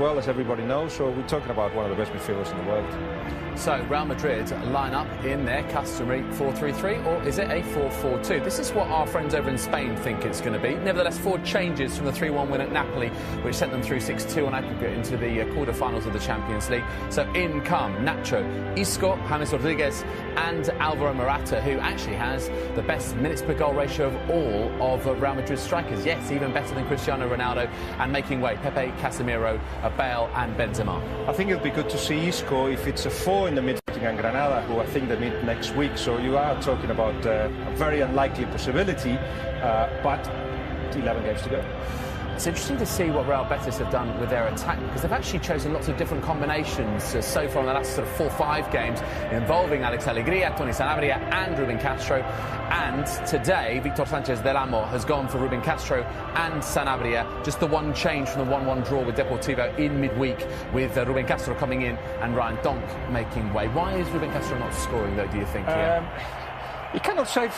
well, as everybody knows, so we're talking about one of the best midfielders in the world. So Real Madrid line up in their customary 4-3-3, or is it a 4-4-2? This is what our friends over in Spain think it's going to be. Nevertheless, 4 changes from the 3-1 win at Napoli, which sent them through 6-2 on aggregate into the quarter-finals of the Champions League. So in come Nacho, Isco, James Rodriguez and Alvaro Morata, who actually has the best minutes per goal ratio of all of Real Madrid's strikers. Yes, even better than Cristiano Ronaldo, and making way Pepe, Casemiro, Bale and Benzema. I think it'll be good to see Isco if it's a 4 in the midfield and Granada, who I think they meet next week. So you are talking about a very unlikely possibility, but 11 games to go. It's interesting to see what Real Betis have done with their attack, because they've actually chosen lots of different combinations so far in the last sort of 4-5 games, involving Alex Alegría, Toni Sanabria and Ruben Castro. And today, Victor Sánchez del Amo has gone for Ruben Castro and Sanabria. Just the one change from the 1-1 draw with Deportivo in midweek, with Ruben Castro coming in and Ryan Donk making way. Why is Ruben Castro not scoring, though, do you think? He cannot save.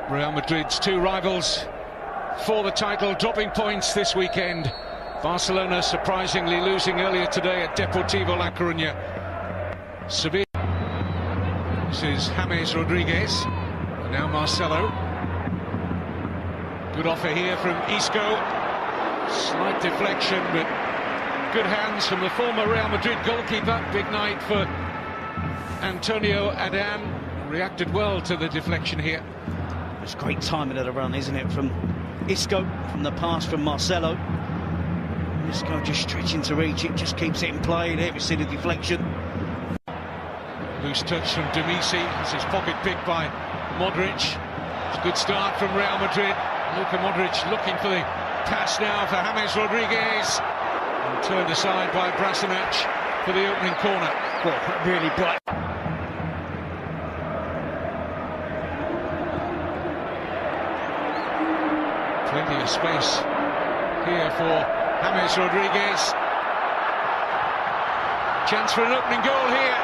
Real Madrid's 2 rivals for the title dropping points this weekend. Barcelona surprisingly losing earlier today at Deportivo La Coruña. Sevilla. This is James Rodriguez. And now Marcelo. Good offer here from Isco. Slight deflection, but good hands from the former Real Madrid goalkeeper. Big night for Antonio Adan. Reacted well to the deflection here. It's great timing of the run, isn't it, from Isco, from the pass from Marcelo. Isco just stretching to reach it, just keeps it in play. There we see the deflection. Loose touch from Demisi. This is pocket picked by Modric. It's a good start from Real Madrid. Luka Modric looking for the pass now for James Rodriguez. And turned aside by Brasanac for the opening corner. Well, really bright. Plenty of space here for James Rodriguez. Chance for an opening goal here.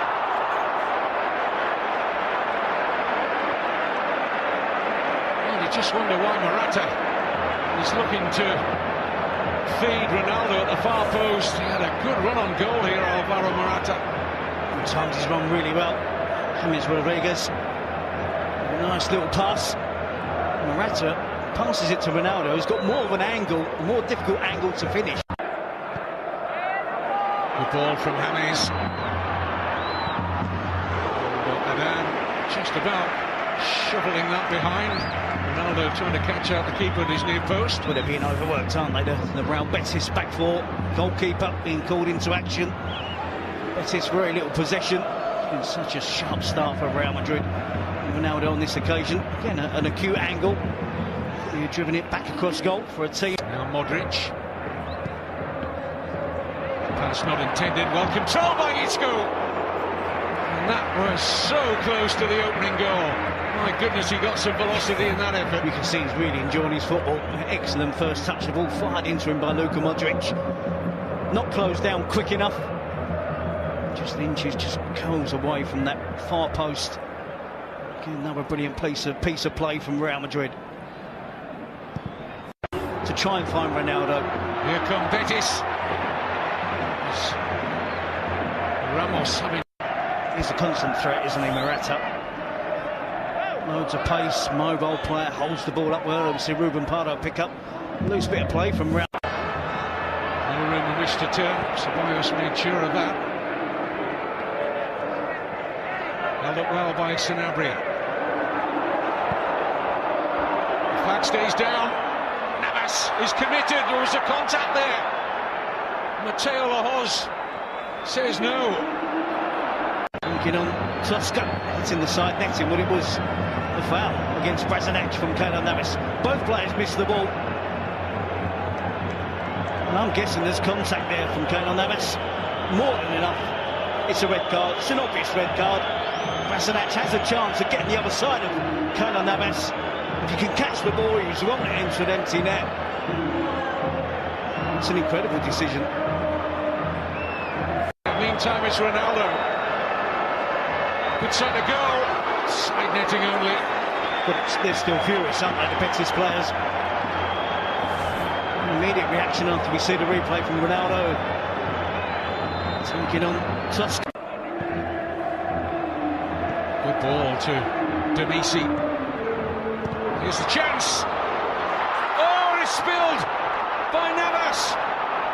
And you just wonder why Morata is looking to feed Ronaldo at the far post. He had a good run on goal here, Alvaro Morata. Sometimes he's run really well. James Rodriguez. A nice little pass. Morata passes it to Ronaldo. He's got more of an angle, a more difficult angle to finish. Good ball from James. Adan just about shoveling that behind. Ronaldo trying to catch out the keeper at his near post. Well, they're being overworked, aren't they? The Real Betis back 4, goalkeeper being called into action. Betis very little possession. It's been such a sharp start for Real Madrid. Ronaldo on this occasion, again an acute angle. You've driven it back across goal for a team. Now Modric. Pass not intended, well controlled by Isco. And that was so close to the opening goal. My goodness, he got some velocity in that effort. You can see he's really enjoying his football. Excellent first touch of the ball, fired into him by Luka Modric. Not closed down quick enough. Just inches, just goes away from that far post. Again, another brilliant piece of play from Real Madrid. To try and find Ronaldo. Here come Betis. Ramos having... He's a constant threat, isn't he, Morata? Loads of pace, mobile player, holds the ball up well. Obviously, Ruben Pardo pick up. Loose bit of play from Real. No room in which to turn. Ceballos made sure of that. Held up well by Sanabria. The flag stays down. Is committed. There was a contact there. Mateo Lahoz says no. Looking on Tosca. It's in the side netting, but it was a foul against Brasanac from Keylor Navas. Both players missed the ball. And I'm guessing there's contact there from Keylor Navas. More than enough. It's a red card. It's an obvious red card. Brasanac has a chance of getting the other side of Keylor Navas. If you can catch the ball, he was wrong to enter an empty net. It's an incredible decision. Meantime, it's Ronaldo. Good sight to go. Side netting only. But they're still furious, aren't they, the Betis players? immediate reaction after we see the replay from Ronaldo. Taking on Tusk. Good ball to Demisi. Here's the chance. Oh, it's spilled by Navas.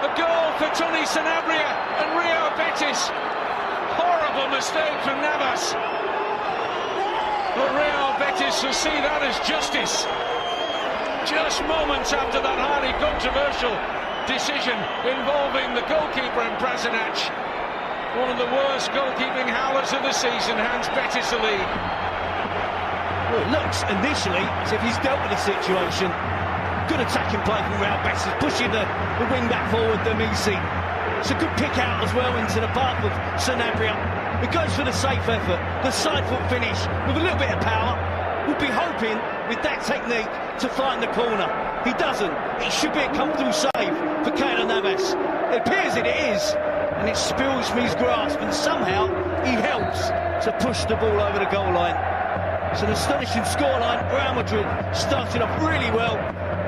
A goal for Tony Sanabria and Real Betis. Horrible mistake from Navas. But Real Betis will see that as justice. Just moments after that highly controversial decision involving the goalkeeper and Brasinac. One of the worst goalkeeping howlers of the season hands Betis the lead. Well, it looks initially as if he's dealt with the situation. Good attacking play from Real Betis, pushing the wing back forward, Demisi. It's a good pick out as well into the path of Sanabria. It goes for the safe effort, the side foot finish with a little bit of power. We'll be hoping with that technique to find the corner. He doesn't. It should be a comfortable save for Keylor Navas. It appears that it is, and it spills from his grasp, and somehow he helps to push the ball over the goal line. It's an astonishing scoreline. Real Madrid started off really well.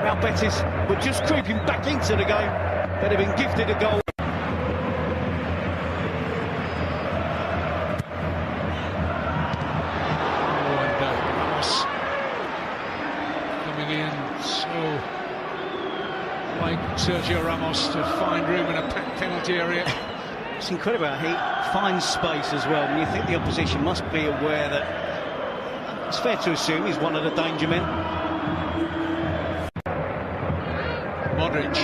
Real Betis were just creeping back into the game, but they've been gifted a goal. Like Sergio Ramos to find room in a packed penalty area. It's incredible how he finds space as well. When you think the opposition must be aware that it's fair to assume he's one of the danger men. Modric.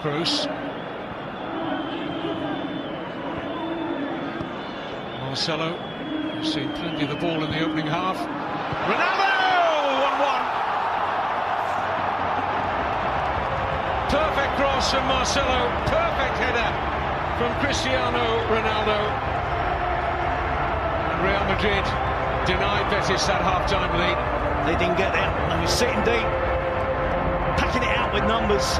Kroos. Marcelo, we've seen plenty of the ball in the opening half. Ronaldo! 1-1. Perfect cross from Marcelo, perfect header from Cristiano Ronaldo. And Real Madrid denied Betis that half-time lead. They didn't get there, and he's sitting deep, packing it out with numbers.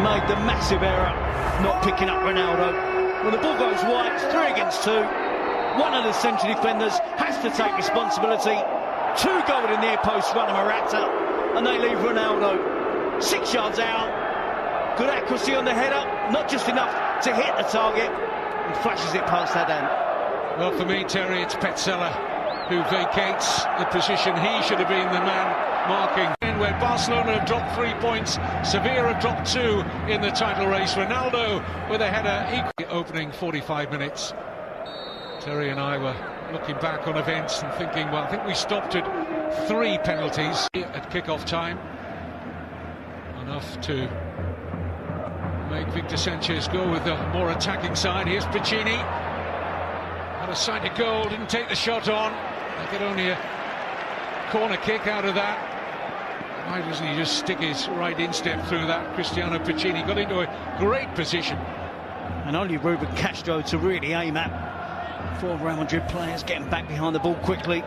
Made the massive error not picking up Ronaldo. When the ball goes wide, it's 3 against 2. One of the central defenders has to take responsibility. 2 go in the near post run of Morata, and they leave Ronaldo 6 yards out. Good accuracy on the header, not just enough to hit the target, and flashes it past Adan. Well, for me, Terry, it's Petzela who vacates the position. He should have been the man marking. Where Barcelona have dropped 3 points, Sevilla have dropped 2 in the title race. Ronaldo with a header equal. Opening 45 minutes. Terry and I were looking back on events and thinking, well, I think we stopped at 3 penalties at kick-off time. Enough to make Victor Sanchez go with the more attacking side. Here's Piccini. Had a sight of goal, didn't take the shot on. They get only a corner kick out of that. Why doesn't he just stick his right instep through that? Cristiano Piccini got into a great position. And only Ruben Castro to really aim at. 4 Real Madrid players getting back behind the ball quickly.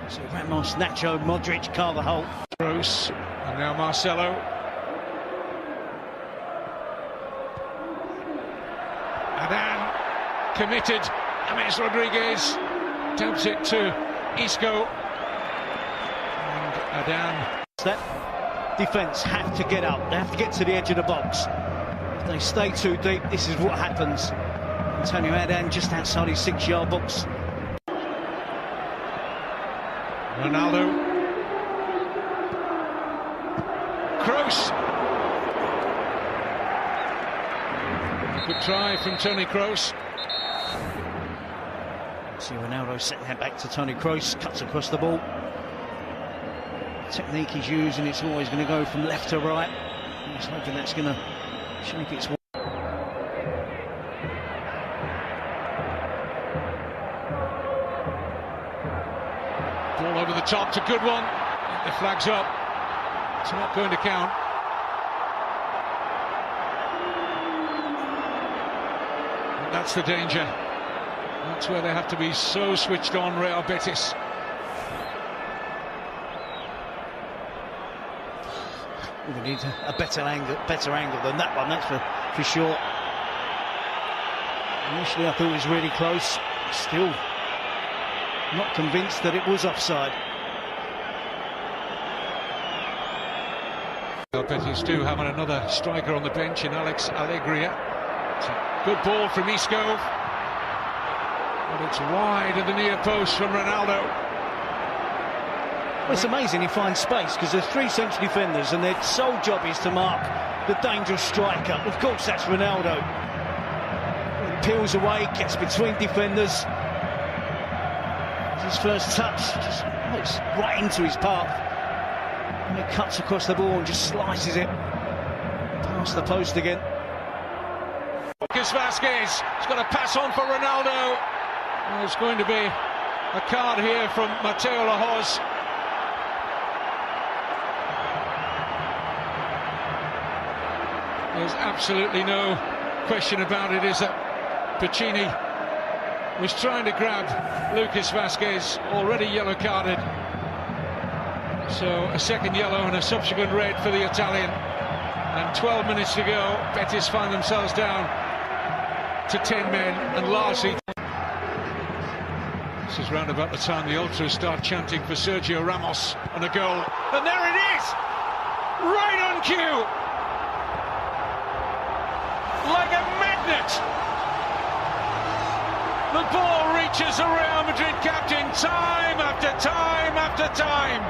So Ramos, Nacho, Modric, Carvajal. Kroos, and now Marcelo. Adan, committed. James Rodriguez taps it to Isco. And Adan. That defence have to get up, they have to get to the edge of the box. If they stay too deep, this is what happens. Antonio Adan just outside his 6-yard box. Ronaldo. Kroos. Good try from Tony Kroos. See Ronaldo setting that back to Tony Kroos, cuts across the ball. Technique he's using, it's always going to go from left to right. He's hoping that's going to shape its way. Ball over the top, it's a good one. The flag's up. It's not going to count. And that's the danger. That's where they have to be so switched on, Real Betis. We need a better angle than that one, that's for sure. Initially I thought it was really close, still not convinced that it was offside. Betis do have another striker on the bench in Alex Alegria. It's a good ball from Isco, but it's wide of the near post from Ronaldo. Well, it's amazing he finds space because there's three central defenders and their sole job is to mark the dangerous striker. Of course, that's Ronaldo. He peels away, gets between defenders. His first touch just looks right into his path. And it cuts across the ball and just slices it past the post again. Lucas Vazquez has got a pass on for Ronaldo. There's going to be a card here from Mateo Lahoz. There's absolutely no question about it, is that Piccini was trying to grab Lucas Vazquez, already yellow carded. So a second yellow and a subsequent red for the Italian. And 12 minutes to go, Betis find themselves down to 10 men and largely... This is round about the time the ultras start chanting for Sergio Ramos and a goal. And there it is! Right on cue! Like a magnet! The ball reaches the Real Madrid captain time after time after time.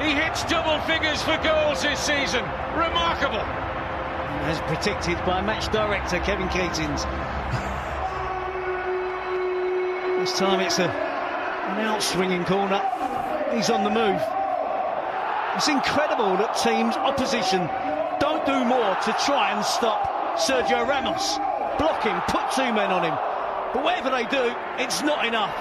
He hits double figures for goals this season. Remarkable. As predicted by match director Kevin Keatings. This time it's an out-swinging corner. He's on the move. It's incredible that teams, opposition, don't do more to try and stop Sergio Ramos. Block him, put two men on him. But whatever they do, it's not enough.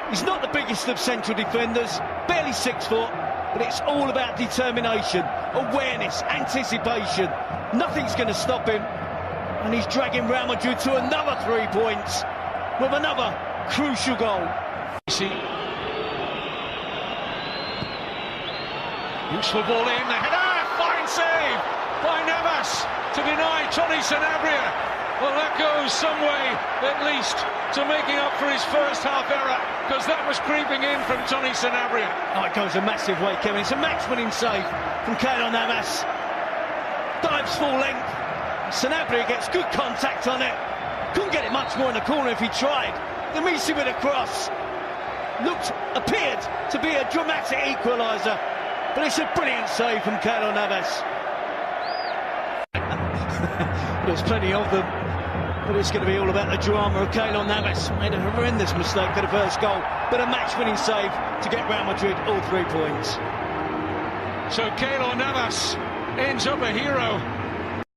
He's not the biggest of central defenders, barely 6 foot. But it's all about determination, awareness, anticipation. Nothing's going to stop him. And he's dragging Real Madrid to another 3 points with another crucial goal. Useful ball in, the header, fine save by Navas to deny Tony Sanabria. Well, that goes some way, at least, to making up for his first half error, because that was creeping in from Tony Sanabria. Oh, it goes a massive way, Kevin. It's a match-winning save from Keylor Navas. Dives full length. Sanabria gets good contact on it. Couldn't get it much more in the corner if he tried. The Messi with a cross. Appeared to be a dramatic equaliser, but it's a brilliant save from Keylor Navas. There's plenty of them, but it's going to be all about the drama of Keylor Navas. Made a horrendous mistake for the first goal, but a match-winning save to get Real Madrid all 3 points. So Keylor Navas ends up a hero